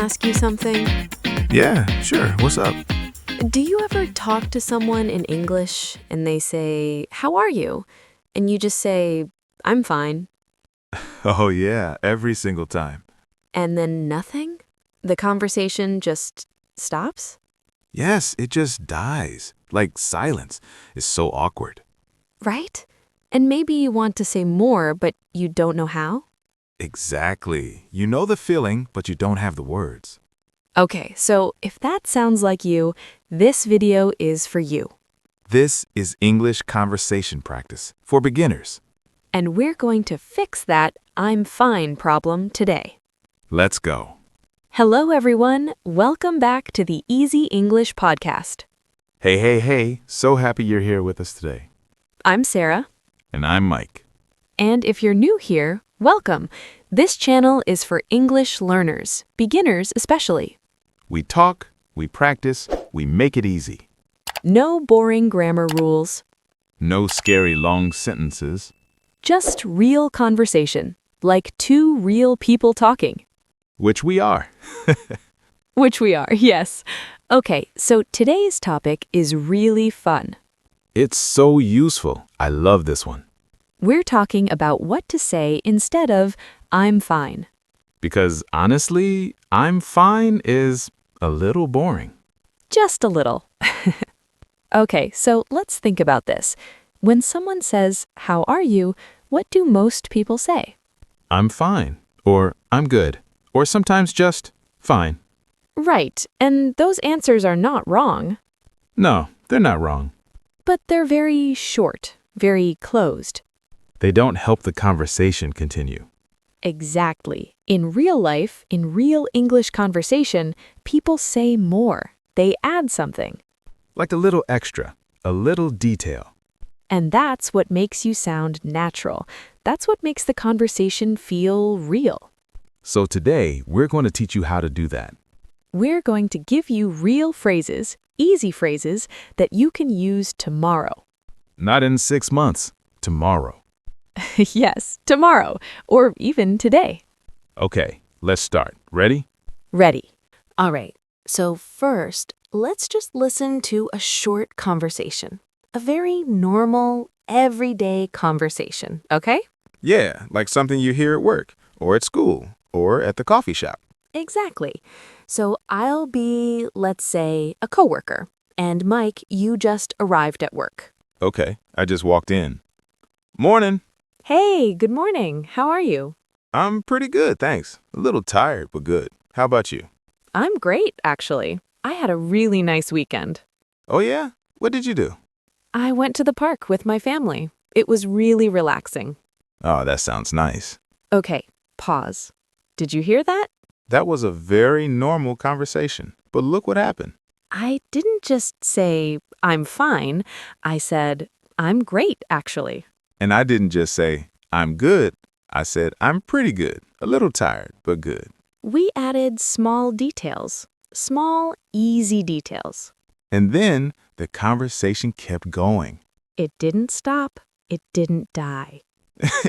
ask you something? Yeah, sure. What's up? Do you ever talk to someone in English and they say, "How are you?" And you just say, "I'm fine." Oh, yeah, every single time. And then nothing? The conversation just stops? Yes, it just dies. Like silence. It's so awkward. Right? And maybe you want to say more, but you don't know how? Exactly. You know the feeling, but you don't have the words. Okay, so if that sounds like you, this video is for you. This is English conversation practice for beginners. And we're going to fix that "I'm fine" problem today. Let's go. Hello, everyone. Welcome back to the Easy English Podcast. Hey, hey, hey. So happy you're here with us today. I'm Sarah. And I'm Mike. And if you're new here, welcome. This channel is for English learners, beginners especially. We talk, we practice, we make it easy. No boring grammar rules, No scary long sentences. just real conversation, like two real people talking. Which we are. Which we are, yes. Okay, so today's topic is really fun. It's so useful. I love this one. We're talking about what to say instead of "I'm fine." Because honestly, I'm fine is a little boring. Just a little. Okay, so let's think about this. When someone says, "How are you?" what do most people say? I'm fine, or I'm good, or sometimes just fine. Right, and those answers are not wrong, No, they're not wrong. but they're very short, very closed. They don't help the conversation continue. Exactly. In real life, in real English conversation, people say more. They add something. Like a little extra, a little detail. And that's what makes you sound natural. That's what makes the conversation feel real. So today, we're going to teach you how to do that. We're going to give you real phrases, easy phrases, that you can use tomorrow. Not in 6 months, tomorrow. Yes, tomorrow, or even today. Okay, let's start. Ready? Ready. All right, so first, let's just listen to a short conversation. A very normal, everyday conversation, okay? Yeah, like something you hear at work, or at school, or at the coffee shop. Exactly. So I'll be, let's say, a coworker. And Mike, you just arrived at work. Okay, I just walked in. Morning. Hey, good morning. How are you? I'm pretty good, thanks. A little tired, but good. How about you? I'm great, actually. I had a really nice weekend. Oh, yeah? What did you do? I went to the park with my family. It was really relaxing. Oh, that sounds nice. Okay, pause. Did you hear that? That was a very normal conversation, but look what happened. I didn't just say, "I'm fine." I said, "I'm great, actually." And I didn't just say, I'm good. I said, I'm pretty good. A little tired, but good. We added small details. Small, easy details. And then the conversation kept going. It didn't stop. It didn't die.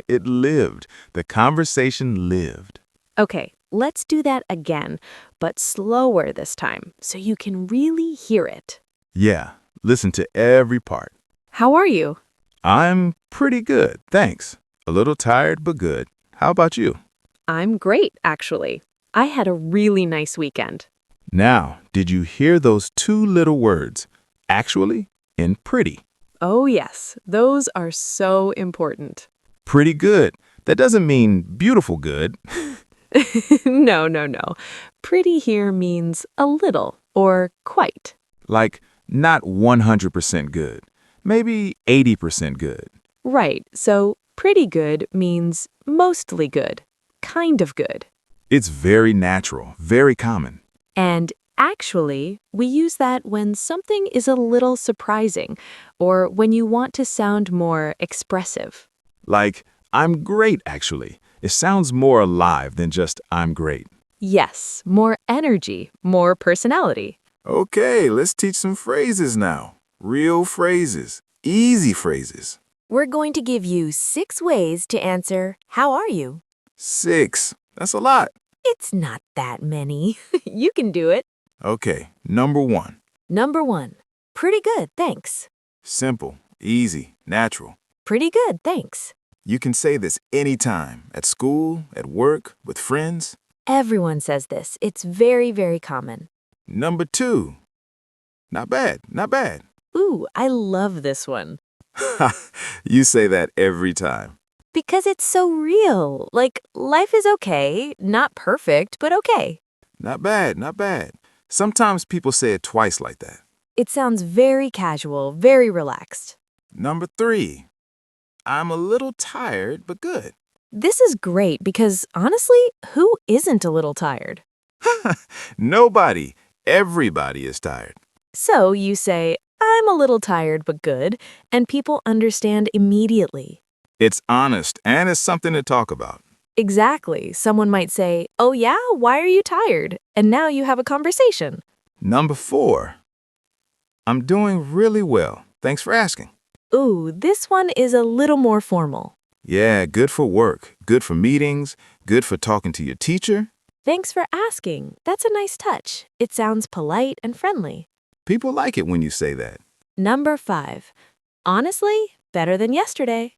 It lived. The conversation lived. Okay, let's do that again, but slower this time, so you can really hear it. Yeah, listen to every part. How are you? I'm pretty good, thanks. A little tired, but good. How about you? I'm great, actually. I had a really nice weekend. Now, did you hear those two little words, actually and pretty? Oh, yes, those are so important. Pretty good. That doesn't mean beautiful good. No. Pretty here means a little or quite. Like, not 100% good. Maybe 80% good. Right, so pretty good means mostly good, kind of good. It's very natural, very common. And actually, we use that when something is a little surprising or when you want to sound more expressive. Like, I'm great, actually. It sounds more alive than just I'm great. Yes, more energy, more personality. Okay, let's teach some phrases now. Real phrases, easy phrases. We're going to give you 6 ways to answer, "How are you?" 6. That's a lot. It's not that many. You can do it. Okay, number 1. Number 1. Pretty good, thanks. Simple, easy, natural. Pretty good, thanks. You can say this anytime, at school, at work, with friends. Everyone says this. It's very, very common. Number 2. Not bad, not bad. Ooh, I love this one. You say that every time. Because it's so real. Like, life is okay, not perfect, but okay. Not bad, not bad. Sometimes people say it twice like that. It sounds very casual, very relaxed. Number 3. I'm a little tired, but good. This is great because, honestly, who isn't a little tired? Nobody, everybody is tired. So you say, I'm a little tired but good, and people understand immediately. It's honest and it's something to talk about. Exactly. Someone might say, oh yeah, why are you tired? And now you have a conversation. Number 4. I'm doing really well. Thanks for asking. Ooh, this one is a little more formal. Yeah, good for work, good for meetings, good for talking to your teacher. Thanks for asking. That's a nice touch. It sounds polite and friendly. People like it when you say that. Number 5. Honestly, better than yesterday.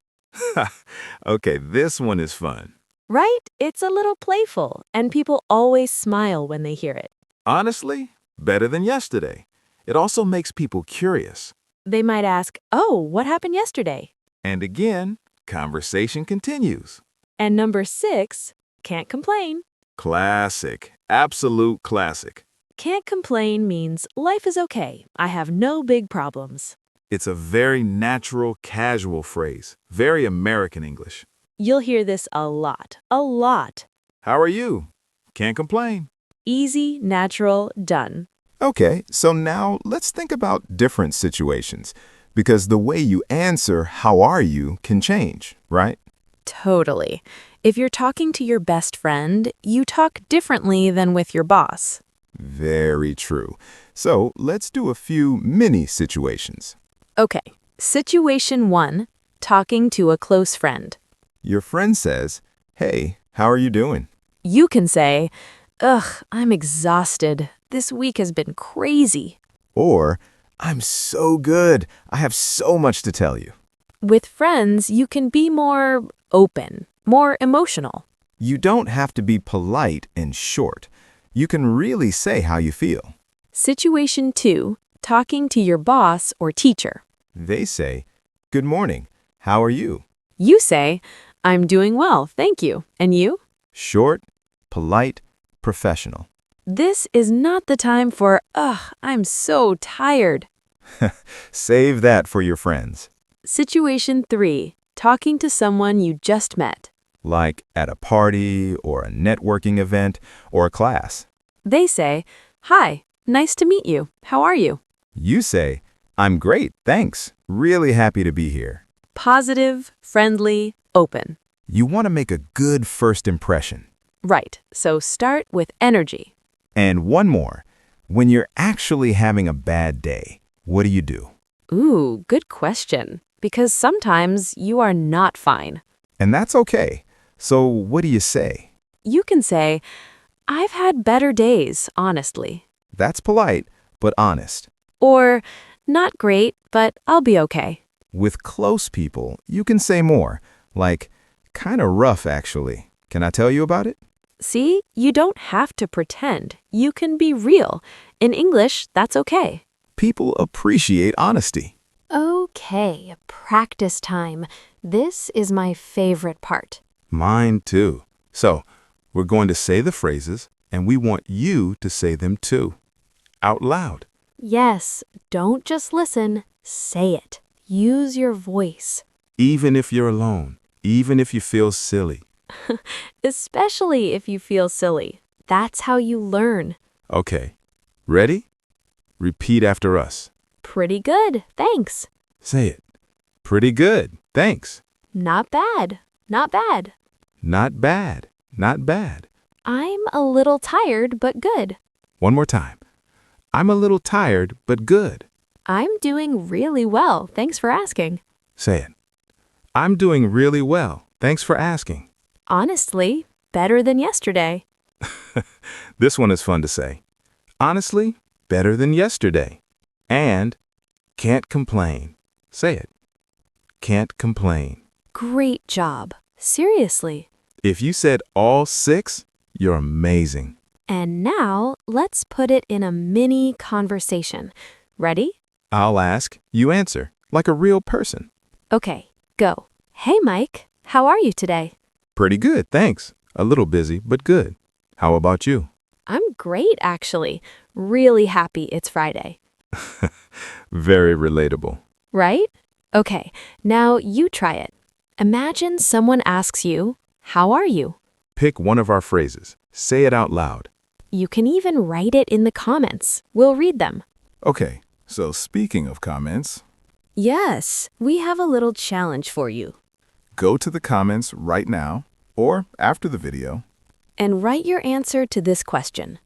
Okay, this one is fun. Right? It's a little playful, and people always smile when they hear it. Honestly, better than yesterday. It also makes people curious. They might ask, oh, what happened yesterday? And again, conversation continues. And number 6, can't complain. Classic, absolute classic. Can't complain means life is okay. I have no big problems. It's a very natural, casual phrase, very American English. You'll hear this a lot, a lot. How are you? Can't complain. Easy, natural, done. Okay, so now let's think about different situations, because the way you answer how are you can change, right? Totally. If you're talking to your best friend, you talk differently than with your boss. Very true. So let's do a few mini situations. Okay, situation 1, talking to a close friend. Your friend says, hey, how are you doing? You can say, ugh, I'm exhausted. This week has been crazy. Or, I'm so good. I have so much to tell you. With friends, you can be more open, more emotional. You don't have to be polite and short. You can really say how you feel. Situation 2, talking to your boss or teacher. They say, good morning. How are you? You say, I'm doing well, thank you. And you? Short, polite, professional. This is not the time for, ugh, I'm so tired. Save that for your friends. Situation 3, talking to someone you just met. Like at a party or a networking event or a class. They say, hi, nice to meet you. How are you? You say, I'm great, thanks. Really happy to be here. Positive, friendly, open. You want to make a good first impression. Right, so start with energy. And one more. When you're actually having a bad day, what do? Ooh, good question. Because sometimes you are not fine. And that's okay. So what do you say? You can say, I've had better days, honestly. That's polite, but honest. Or, not great, but I'll be okay. With close people, you can say more, like, kind of rough actually. Can I tell you about it? See, you don't have to pretend. You can be real. In English, that's okay. People appreciate honesty. Okay, practice time. This is my favorite part. Mine too. So, we're going to say the phrases, and we want you to say them too. Out loud. Yes, don't just listen, say it. Use your voice. Even if you're alone, even if you feel silly. Especially if you feel silly. That's how you learn. Okay, ready? Repeat after us. Pretty good, thanks. Say it. Pretty good, thanks. Not bad, not bad. Not bad, not bad. I'm a little tired, but good. One more time. I'm a little tired, but good. I'm doing really well, thanks for asking. Say it. I'm doing really well. Thanks for asking. Honestly, better than yesterday. This one is fun to say. Honestly, better than yesterday. And can't complain. Say it. Can't complain. Great job. Seriously. If you said all 6, you're amazing. And now let's put it in a mini conversation. Ready? I'll ask, you answer, like a real person. Okay, go. Hey, Mike. How are you today? Pretty good, thanks. A little busy, but good. How about you? I'm great, actually. Really happy it's Friday. Very relatable. Right? Okay, now you try it. Imagine someone asks you, "How are you?" Pick one of our phrases. Say it out loud. You can even write it in the comments. We'll read them. Okay, so speaking of comments, Yes, we have a little challenge for you. go to the comments right now or after the video. And write your answer to this question.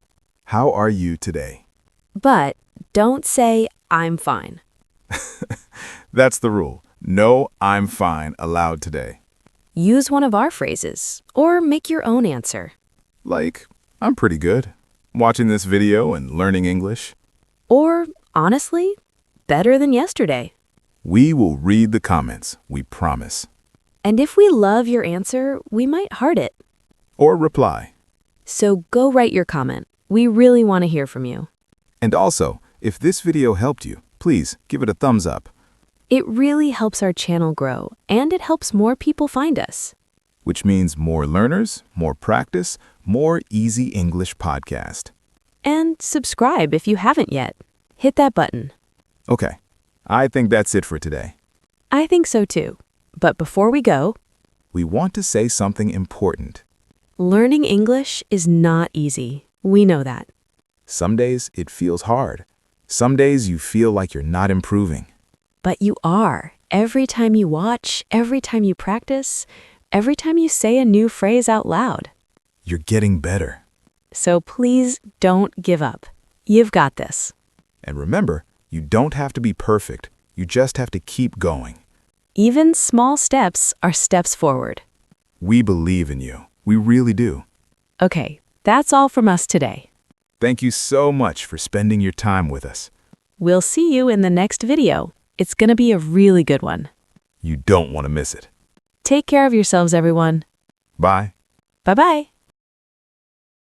How are you today? But don't say, "I'm fine." That's the rule. No, I'm fine allowed today. Use one of our phrases, or make your own answer. Like, I'm pretty good. Watching this video and learning English. Or, honestly, better than yesterday. We will read the comments, we promise. And if we love your answer, we might heart it. Or reply. So go write your comment. We really want to hear from you. And also, if this video helped you, please give it a thumbs up, It really helps our channel grow, and it helps more people find us. which means more learners, more practice, more Easy English podcast. And subscribe if you haven't yet. Hit that button. Okay, I think that's it for today. I think so too. But before we go, We want to say something important. learning English is not easy. We know that. Some days it feels hard. Some days you feel like you're not improving. But you are. Every time you watch, every time you practice, every time you say a new phrase out loud. You're getting better. So please don't give up. You've got this. And remember, you don't have to be perfect. You just have to keep going. Even small steps are steps forward. We believe in you. We really do. Okay, that's all from us today. Thank you so much for spending your time with us. We'll see you in the next video. It's going to be a really good one. You don't want to miss it. Take care of yourselves, everyone. Bye. Bye-bye.